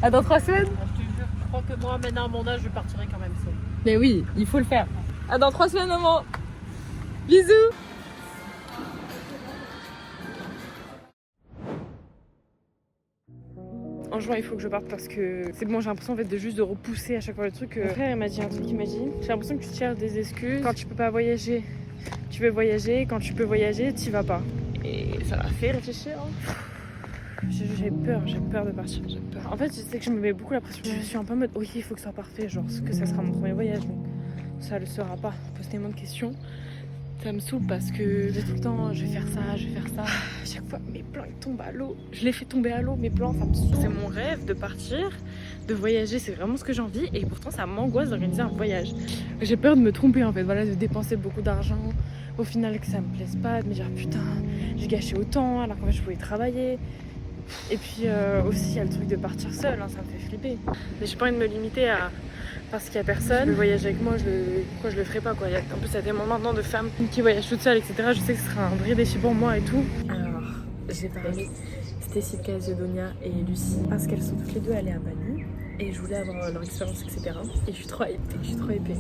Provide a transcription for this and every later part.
À dans 3 semaines. Je te jure, je crois que moi, maintenant à mon âge, je partirai quand même seule. Mais oui, il faut le faire. À dans 3 semaines, maman. Bisous. En juin, il faut que je parte parce que c'est bon, j'ai l'impression en fait de juste de repousser à chaque fois le truc. Mon frère il m'a dit un truc, il m'a dit j'ai l'impression que tu cherches des excuses. Quand tu peux pas voyager, tu veux voyager. Quand tu peux voyager, tu vas pas. Et ça m'a fait réfléchir. Hein. J'ai peur de partir, j'ai peur. En fait, je sais que je me mets beaucoup la pression. Je suis un peu en mode, ok, il faut que ça soit parfait, genre que ça sera mon premier voyage, donc ça le sera pas. Pose tellement de questions. Ça me saoule parce que j'ai tout le temps, je vais faire ça. À chaque fois, mes plans ils tombent à l'eau. Je les fais tomber à l'eau, mes plans, ça me saoule. C'est mon rêve de partir, de voyager, c'est vraiment ce que j'ai envie. Et pourtant, ça m'angoisse d'organiser un voyage. J'ai peur de me tromper en fait, voilà, de dépenser beaucoup d'argent. Au final, que ça me plaise pas, de me dire putain, j'ai gâché autant alors qu'en fait, je pouvais travailler. Et puis aussi, il y a le truc de partir seule, hein, ça me fait flipper. Mais j'ai pas envie de me limiter à. Parce qu'il y a personne, je veux voyager avec moi, pourquoi je le ferais pas quoi. En plus, il y a tellement maintenant de femmes qui voyagent toutes seules, etc. Je sais que ce sera un vrai défi pour moi et tout. Alors, j'ai parlé Stécie Casiodonia et Lucie parce qu'elles sont toutes les deux allées à Bali et je voulais avoir leur expérience, etc. Et je suis trop épée.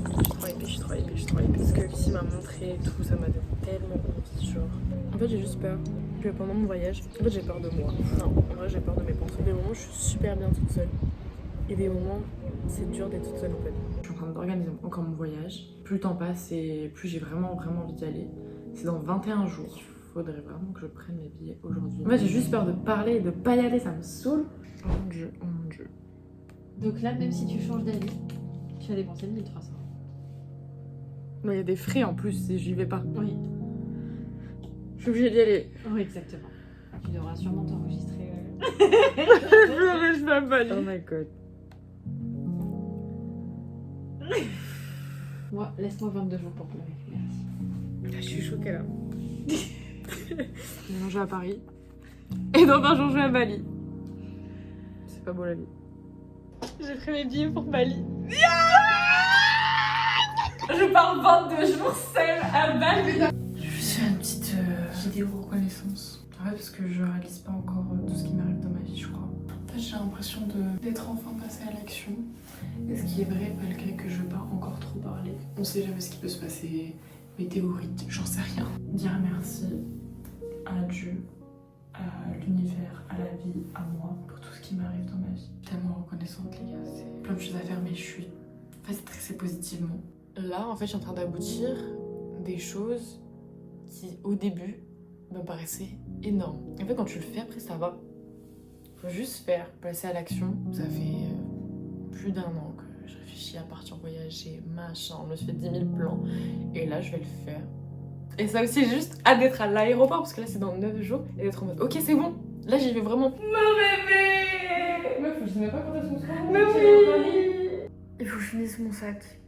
Parce que Lucie m'a montré et tout, ça m'a donné tellement envie, genre. En fait, j'ai juste peur que pendant mon voyage, en fait, j'ai peur de moi. Non, en vrai, j'ai peur de mes pensées. Des moments, je suis super bien toute seule. Et des moments, c'est dur d'être toute seule en fait. Je suis en train d'organiser encore mon voyage. Plus le temps passe et plus j'ai vraiment envie d'y aller. C'est dans 21 jours. Il faudrait vraiment que je prenne mes billets aujourd'hui. En fait, j'ai juste peur de parler et de pas y aller, ça me saoule. Oh mon dieu. Donc là, même si tu changes d'avis, tu vas dépenser 1300. Mais il y a des frais en plus si j'y vais pas. Oui. Je suis obligée d'y aller. Oui, exactement. Tu devras sûrement t'enregistrer. Je vais à Bali. Oh my god. Moi, laisse-moi 22 jours pour pleurer. Merci. Je suis choquée là. Maintenant je vais à Paris. Et dans 20 jours je vais à Bali. C'est pas beau la vie. J'ai pris mes billets pour Bali. Je pars 22 jours seule à Bali. Je fais une petite vidéo reconnaissance. En fait parce que je réalise pas encore tout ce qui m'arrive dans ma vie je crois. En fait j'ai l'impression d'être enfin passée à l'action. Et ce qui est vrai malgré que je veux pas encore trop parler. On sait jamais ce qui peut se passer. Météorite, j'en sais rien. Dire merci à Dieu, à l'univers, à la vie, à moi, pour tout ce qui m'arrive dans ma vie. Tellement reconnaissante les gars, c'est plein de choses à faire mais je suis en fait stressée positivement. Là en fait je suis en train d'aboutir des choses qui au début me paraissaient énormes. En fait quand tu le fais après ça va. Faut juste faire, passer à l'action. Ça fait plus d'1 an que je réfléchis à partir voyager, machin, je me suis fait 10 000 plans et là je vais le faire. Et ça aussi juste hâte d'être à l'aéroport parce que là c'est dans 9 jours et d'être en mode ok c'est bon, là j'y vais vraiment. Mon bébé. Meuf, je sais même pas quand est-ce qu'on se rend. Mais oui. Il faut que je finisse mon sac.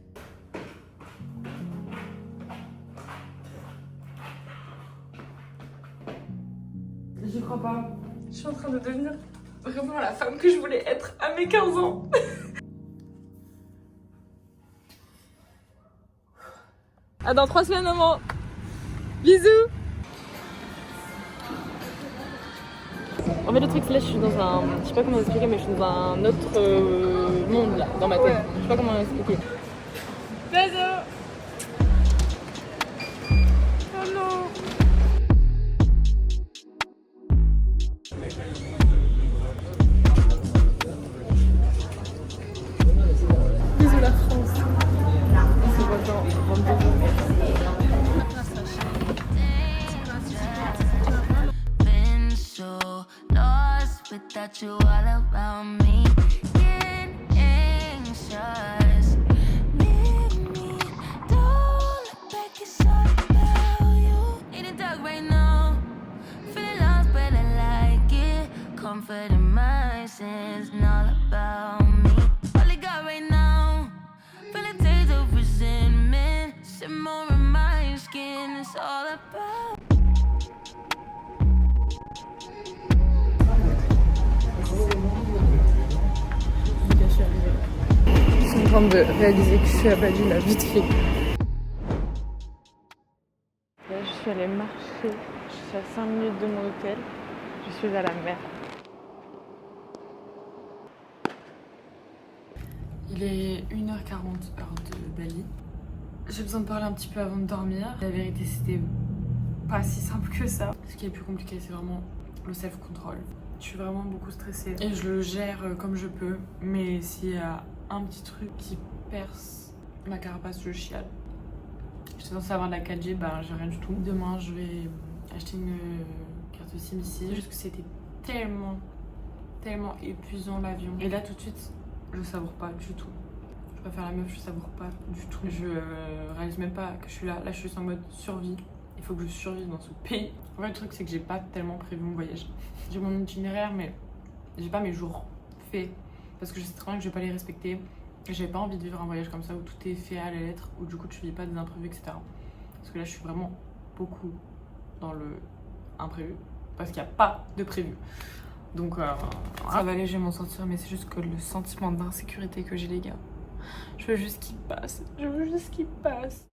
J'y crois pas. Je suis en train de devenir vraiment la femme que je voulais être à mes 15 ans. À dans 3 semaines, maman. Bisous. En fait, le truc, c'est là, je suis dans un... Je sais pas comment expliquer, mais je suis dans un autre monde, là, dans ma tête. Je sais pas comment expliquer. Bisous. Oh non. Bisous la France. On se voit dans 22 jours. Without you all around me, getting anxious. Leave me, don't look back, it's all about you. In the dark right now, feeling lost but I like it. Comfort in my sins, and all about me. All I got right now, feeling taste of resentment, simmer in my skin, it's all about. Je suis en train de réaliser que je suis à Bali là, vite fait. Là, je suis allée marcher, je suis à 5 minutes de mon hôtel, je suis à la mer. Il est 1h40 heure de Bali. J'ai besoin de parler un petit peu avant de dormir. La vérité, c'était pas si simple que ça. Ce qui est le plus compliqué, c'est vraiment le self-control. Je suis vraiment beaucoup stressée et je le gère comme je peux. Mais s'il y a un petit truc qui perce ma carapace, je chiale. J'étais censée avoir de la 4G, bah j'ai rien du tout. Demain, je vais acheter une carte SIM ici. Juste que c'était tellement épuisant l'avion. Et là, tout de suite, je savoure pas du tout. Je préfère la meuf, je savoure pas du tout. Je réalise même pas que je suis là. Là, je suis en mode survie. Il faut que je survive dans ce pays. En fait, le truc, c'est que j'ai pas tellement prévu mon voyage. J'ai mon itinéraire, mais j'ai pas mes jours faits. Parce que je sais très bien que je vais pas les respecter. J'avais pas envie de vivre un voyage comme ça où tout est fait à la lettre, où du coup tu vis pas des imprévus, etc. Parce que là, je suis vraiment beaucoup dans le imprévu. Parce qu'il n'y a pas de prévu. Donc, ça va aller, je vais m'en sortir, mais c'est juste que le sentiment d'insécurité que j'ai, les gars. Je veux juste qu'il passe. Je veux juste qu'il passe.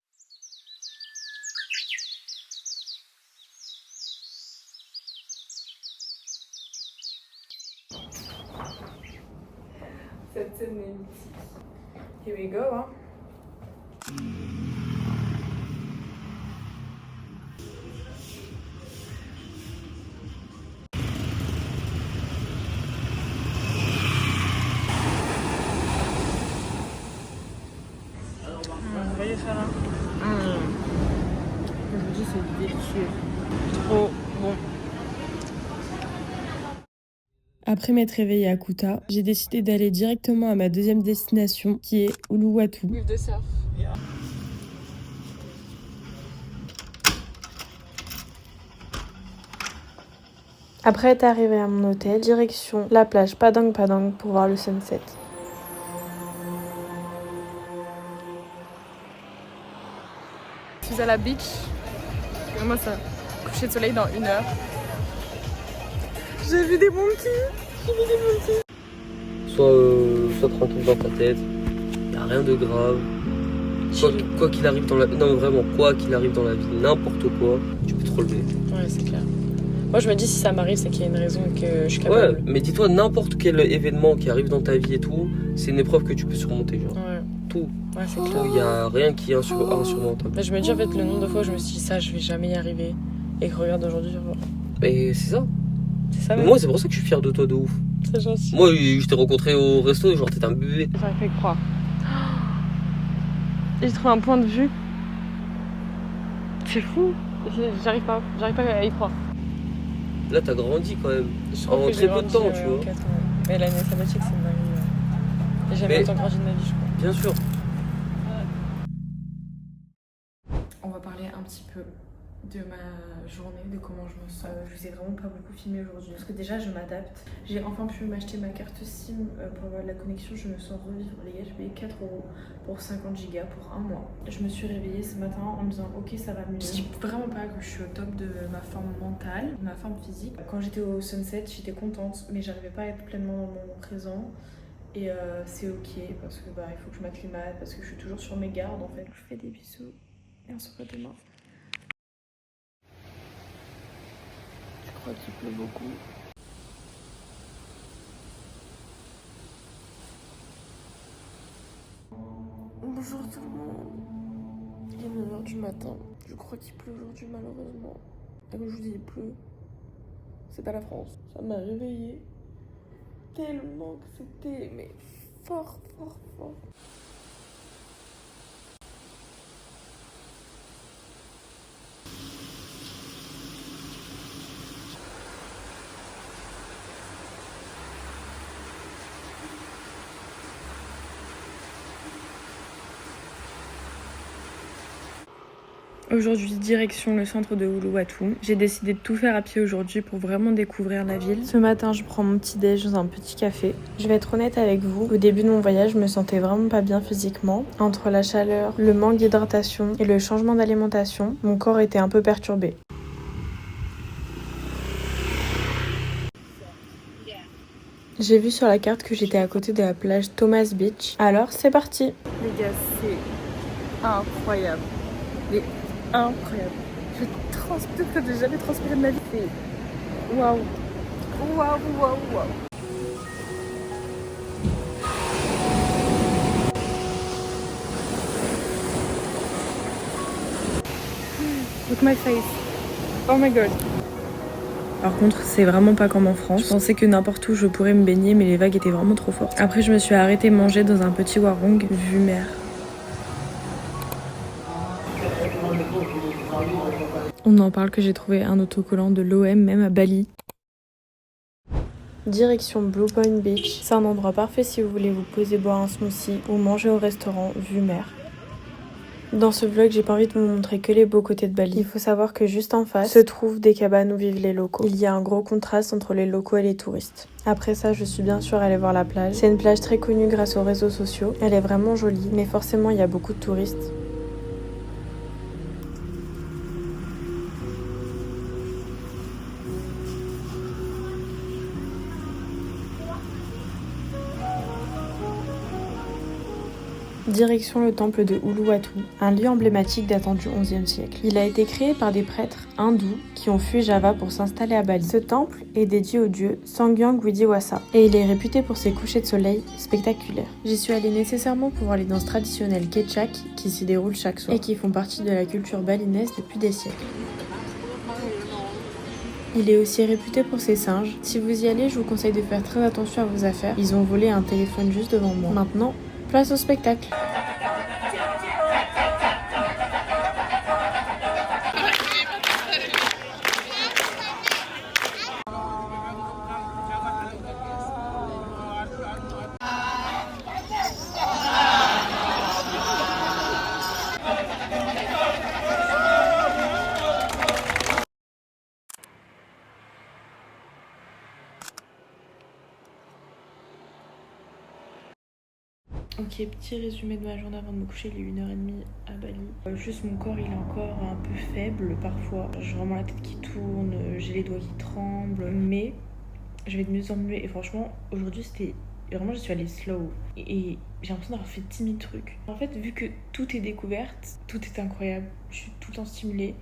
Cette scène est mythique. Here we go, hein. Voyez ça là. Je vous dis, c'est délicieux. Trop bon. Après m'être réveillée à Kuta, j'ai décidé d'aller directement à ma deuxième destination qui est Uluwatu. With the surf. Après être arrivée à mon hôtel, direction la plage Padang Padang pour voir le sunset. Je suis à la beach. Et moi, ça coucher de soleil dans 1 heure. J'ai vu des monkeys. Sois tranquille dans ta tête, y a rien de grave. Quoi qu'il arrive dans la vie, non mais vraiment, quoi qu'il arrive dans la vie, n'importe quoi, tu peux te relever. Ouais, c'est clair. Moi, je me dis, si ça m'arrive, c'est qu'il y a une raison et que je suis capable. Ouais, mais dis-toi, n'importe quel événement qui arrive dans ta vie et tout, c'est une épreuve que tu peux surmonter, genre. Ouais. Tout. Ouais, c'est clair. Il y a rien qui est insurmontable. Mais je me dis, en fait, le nombre de fois où je me suis dit ça, je vais jamais y arriver. Et que regarde aujourd'hui, genre. Mais c'est ça. C'est ça, Mais même. moi, c'est pour ça que je suis fier de toi de ouf. C'est gentil. Moi, je t'ai rencontré au resto, genre t'étais un bébé. J'arrive pas à y croire. J'ai trouvé un point de vue. C'est fou. J'arrive pas à y croire. Là, t'as grandi quand même. Je trouve En que très j'ai peu de grandi, temps, tu vois. en 4 ans. Mais l'année sabbatique, c'est une dinguerie. J'ai jamais Mais- autant grandi de ma vie, je crois. Bien sûr. On va parler un petit peu de ma journée, de comment je me sens. Je vous ai vraiment pas beaucoup filmé aujourd'hui parce que déjà je m'adapte. J'ai enfin pu m'acheter ma carte SIM pour avoir de la connexion. Je me sens revivre. Les gars, j'ai payé 4 € pour 50 gigas pour 1 mois. Je me suis réveillée ce matin en me disant ok, ça va mieux. Je dis vraiment pas que je suis au top de ma forme mentale, de ma forme physique. Quand j'étais au sunset, j'étais contente, mais j'arrivais pas à être pleinement dans mon présent. Et c'est ok parce que il faut que je m'acclimate, parce que je suis toujours sur mes gardes en fait. Je vous fais des bisous et on se revoit demain. Je crois qu'il pleut beaucoup. Bonjour tout le monde. Il est 9h du matin. Je crois qu'il pleut aujourd'hui malheureusement. Et comme je vous dis, il pleut. C'est pas la France. Ça m'a réveillée tellement que c'était mais fort. Aujourd'hui, direction le centre de Uluwatu. J'ai décidé de tout faire à pied aujourd'hui pour vraiment découvrir la ville. Ce matin, je prends mon petit déj dans un petit café. Je vais être honnête avec vous, au début de mon voyage, je me sentais vraiment pas bien physiquement. Entre la chaleur, le manque d'hydratation et le changement d'alimentation, mon corps était un peu perturbé. J'ai vu sur la carte que j'étais à côté de la plage Thomas Beach. Alors, c'est parti! Les gars, c'est incroyable. Mais incroyable. Je transpire que j'ai jamais transpiré de ma vie. C'est waouh. Waouh. Look my face. Oh my god. Par contre, c'est vraiment pas comme en France. Je pensais que n'importe où je pourrais me baigner, mais les vagues étaient vraiment trop fortes. Après, je me suis arrêtée manger dans un petit warung, vue mer. On en parle que j'ai trouvé un autocollant de l'OM même à Bali. Direction Blue Point Beach. C'est un endroit parfait si vous voulez vous poser boire un smoothie ou manger au restaurant vue mer. Dans ce vlog, j'ai pas envie de vous montrer que les beaux côtés de Bali. Il faut savoir que juste en face se trouvent des cabanes où vivent les locaux. Il y a un gros contraste entre les locaux et les touristes. Après ça, je suis bien sûre allée voir la plage. C'est une plage très connue grâce aux réseaux sociaux. Elle est vraiment jolie, mais forcément il y a beaucoup de touristes. Direction le temple de Uluwatu, un lieu emblématique datant du XIe siècle. Il a été créé par des prêtres hindous qui ont fui Java pour s'installer à Bali. Ce temple est dédié au dieu Sangyang Widiwasa et il est réputé pour ses couchers de soleil spectaculaires. J'y suis allée nécessairement pour voir les danses traditionnelles Kecak qui s'y déroulent chaque soir et qui font partie de la culture balinaise depuis des siècles. Il est aussi réputé pour ses singes. Si vous y allez, je vous conseille de faire très attention à vos affaires. Ils ont volé un téléphone juste devant moi. Maintenant, place au spectacle. Ok, petit résumé de ma journée avant de me coucher, il est 1h30 à Bali. Juste mon corps il est encore un peu faible parfois. J'ai vraiment la tête qui tourne, j'ai les doigts qui tremblent, mais je vais de mieux en mieux. Et franchement, aujourd'hui c'était... Vraiment je suis allée slow et j'ai l'impression d'avoir fait 10 000 trucs. En fait, vu que tout est découverte, tout est incroyable, je suis tout le temps stimulée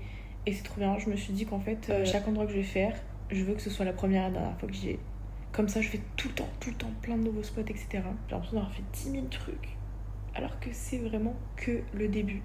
et c'est trop bien. Je me suis dit qu'en fait, chaque endroit que je vais faire, je veux que ce soit la première et la dernière fois que j'y ai. Comme ça, je fais tout le temps plein de nouveaux spots, etc. J'ai l'impression d'avoir fait 10 000 trucs, alors que c'est vraiment que le début.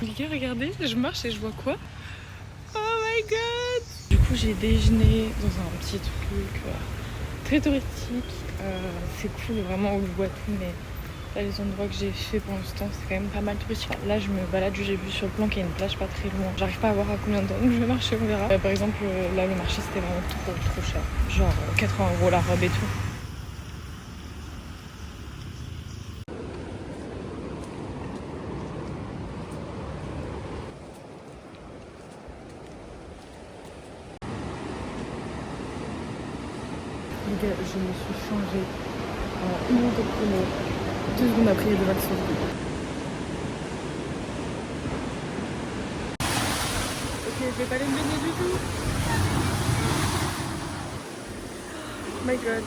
Les gars, regardez, je marche et je vois quoi? Oh my god! Du coup, j'ai déjeuné dans un petit truc très touristique. C'est cool, vraiment au Uluwatu, mais là, les endroits que j'ai fait pour l'instant, c'est quand même pas mal touristique. Là, je me balade, j'ai vu sur le plan qu'il y a une plage pas très loin. J'arrive pas à voir à combien de temps, donc je vais marcher, on verra. Par exemple, là, le marché, c'était vraiment trop cher. Genre 80 € la robe et tout. Les gars, je me suis changée en une minute de promo. 2 secondes après, il y a des vagues sur le dos. Ok, je vais pas aller me baigner du tout. Oh my god.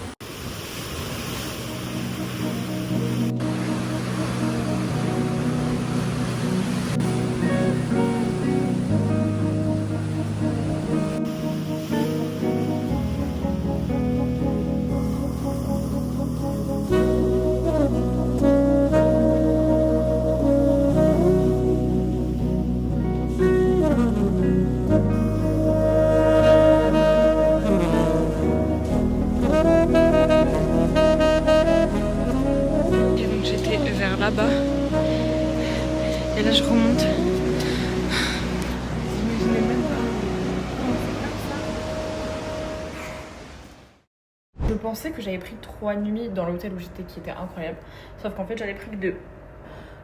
Là-bas et là je remonte. Vous imaginez même pas. Je pensais que j'avais pris 3 nuits dans l'hôtel où j'étais qui était incroyable, sauf qu'en fait j'avais pris que 2.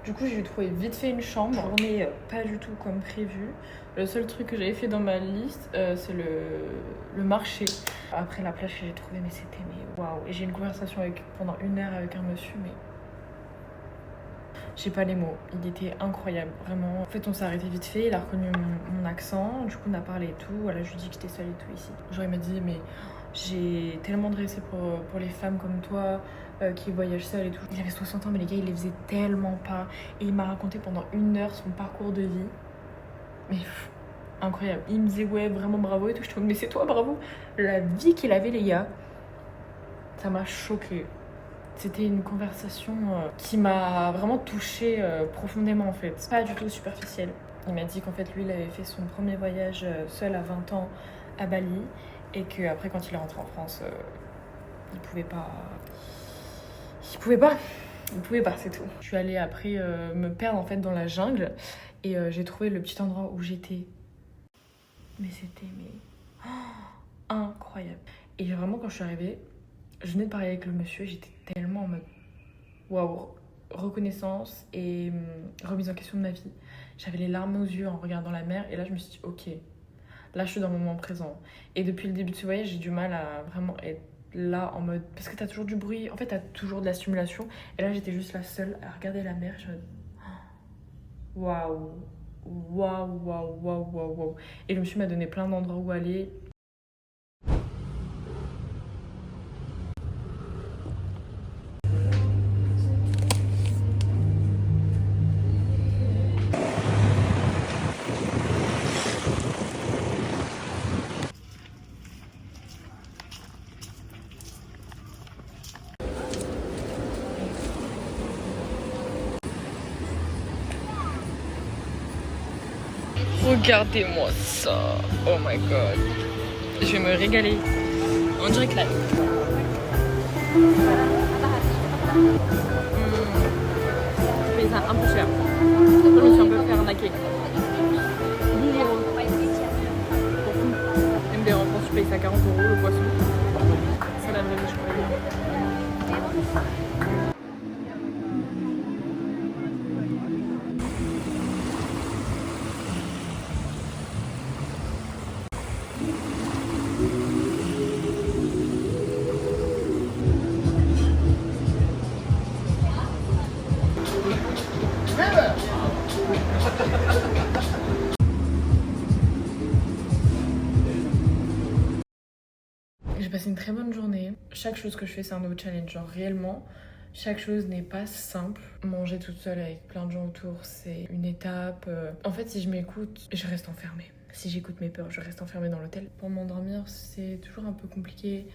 Du coup j'ai trouvé vite fait une chambre, journée pas du tout comme prévu. Le seul truc que j'avais fait dans ma liste c'est le marché. Après la plage que j'ai trouvé, mais c'était waouh. Et j'ai eu une conversation pendant 1 heure avec un monsieur, mais j'ai pas les mots, il était incroyable, vraiment. En fait, on s'est arrêté vite fait, il a reconnu mon accent, du coup, on a parlé et tout. Voilà, je lui ai dit que j'étais seule et tout ici. Genre, il m'a dit, mais j'ai tellement de respect pour les femmes comme toi, qui voyage seul et tout. Il avait 60 ans, mais les gars, il les faisait tellement pas. Et il m'a raconté pendant 1 heure son parcours de vie. Mais incroyable. Il me disait, ouais, vraiment bravo et tout. Je te dis, mais c'est toi, bravo. La vie qu'il avait, les gars, ça m'a choquée. C'était une conversation qui m'a vraiment touchée profondément, en fait. Pas du tout superficielle. Il m'a dit qu'en fait, lui, il avait fait son premier voyage seul à 20 ans à Bali. Et qu'après, quand il est rentré en France, il pouvait pas. Il pouvait pas, c'est tout. Je suis allée après me perdre en fait dans la jungle et j'ai trouvé le petit endroit où j'étais. Mais c'était incroyable. Et vraiment quand je suis arrivée, je venais de parler avec le monsieur et j'étais tellement en mode waouh, reconnaissance et remise en question de ma vie. J'avais les larmes aux yeux en regardant la mer et là je me suis dit ok, là je suis dans le moment présent. Et depuis le début de ce voyage, j'ai du mal à vraiment être là en mode parce que t'as toujours du bruit, en fait t'as toujours de la stimulation et là j'étais juste la seule à regarder la mer. Je me dis waouh, waouh, waouh, waouh, waouh, waouh. Et le monsieur m'a donné plein d'endroits où aller. Regardez-moi ça, oh my god, je vais me régaler, on dirait que là. Mais c'est un peu cher, je me suis un peu fait arnaquer. 10 €. MD en France tu payes ça 40 € le poisson, c'est la vraie vie je crois. J'ai passé une très bonne journée. Chaque chose que je fais, c'est un nouveau challenge. Genre réellement, chaque chose n'est pas simple. Manger toute seule avec plein de gens autour, c'est une étape. En fait, si je m'écoute, je reste enfermée. Si j'écoute mes peurs, je reste enfermée dans l'hôtel. Pour m'endormir, c'est toujours un peu compliqué.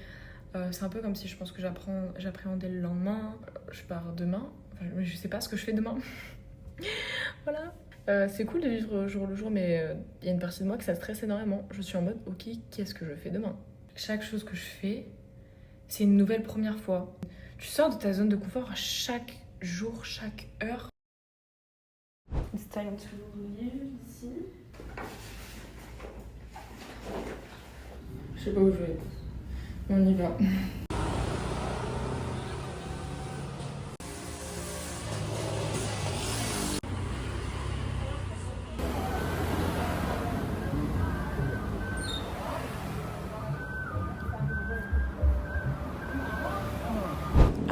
C'est un peu comme si je pense que j'appréhendais le lendemain. Je pars demain. Enfin, je sais pas ce que je fais demain. Voilà. C'est cool de vivre jour le jour, mais il y a une partie de moi que ça stresse énormément. Je suis en mode, ok, qu'est-ce que je fais demain? Chaque chose que je fais, c'est une nouvelle première fois. Tu sors de ta zone de confort à chaque jour, chaque heure. It's time to live ici. Je sais pas où je vais. On y va.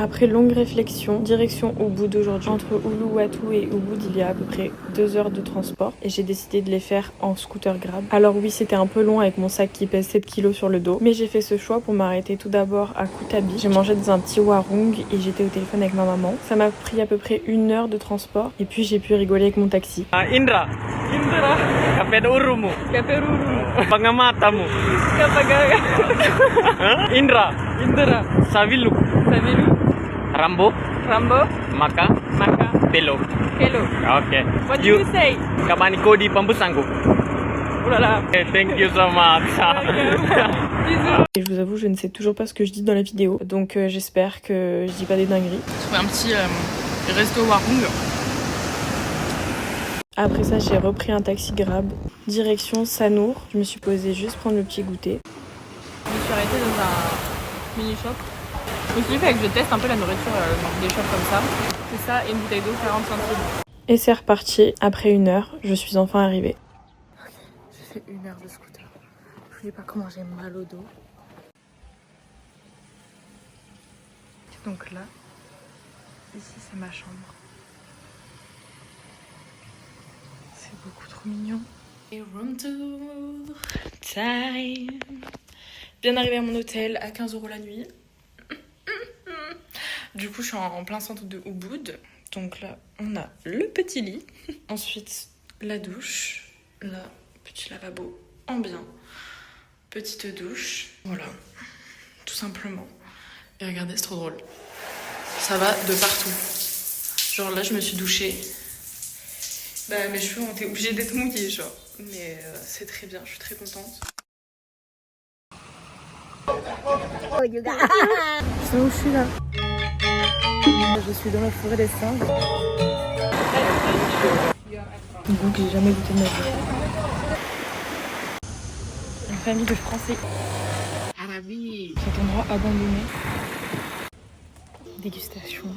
Après longue réflexion, direction Ubud aujourd'hui. Entre Uluwatu et Ubud, il y a à peu près 2 heures de transport et j'ai décidé de les faire en scooter Grab. Alors oui, c'était un peu long avec mon sac qui pèse 7 kg sur le dos, mais j'ai fait ce choix pour m'arrêter tout d'abord à Kutabi. J'ai mangé dans un petit warung et j'étais au téléphone avec ma maman. Ça m'a pris à peu près 1 heure de transport et puis j'ai pu rigoler avec mon taxi. Indra, Kaperurumu, Pangamatamu, Indra, Savilu, Rambo, Maka, Pelo. Okay. What do you say? Kabaniko di Pampusangku. Oulala. Thank you so much. Et je vous avoue, je ne sais toujours pas ce que je dis dans la vidéo, donc j'espère que je dis pas des dingueries. J'ai trouvé un petit resto warung. Après ça, j'ai repris un taxi Grab, direction Sanur. Je me suis posée juste prendre le petit goûter. Je me suis arrêtée dans un mini-shop. Je me suis dit que je teste un peu la nourriture dans des shops comme ça. C'est ça et une bouteille d'eau 40 centimes. Et c'est reparti. Après 1 heure, je suis enfin arrivée. Ok, j'ai fait 1 heure de scooter. Je ne sais pas comment j'ai mal au dos. Donc là, ici c'est ma chambre. C'est beaucoup trop mignon. Et room tour time. Bien arrivé à mon hôtel à 15 € la nuit. Du coup, je suis en plein centre de Ubud. Donc là, on a le petit lit. Ensuite, la douche. Là, petit lavabo en bien. Petite douche. Voilà. Tout simplement. Et regardez, c'est trop drôle. Ça va de partout. Genre là, je me suis douchée. Bah, mes cheveux ont été obligés d'être mouillés, genre. Mais c'est très bien, je suis très contente. Je sais où je suis là. Je suis dans la forêt des singes. Goût que j'ai jamais goûté de ma vie. Une famille de Français. Cet endroit abandonné. Dégustation.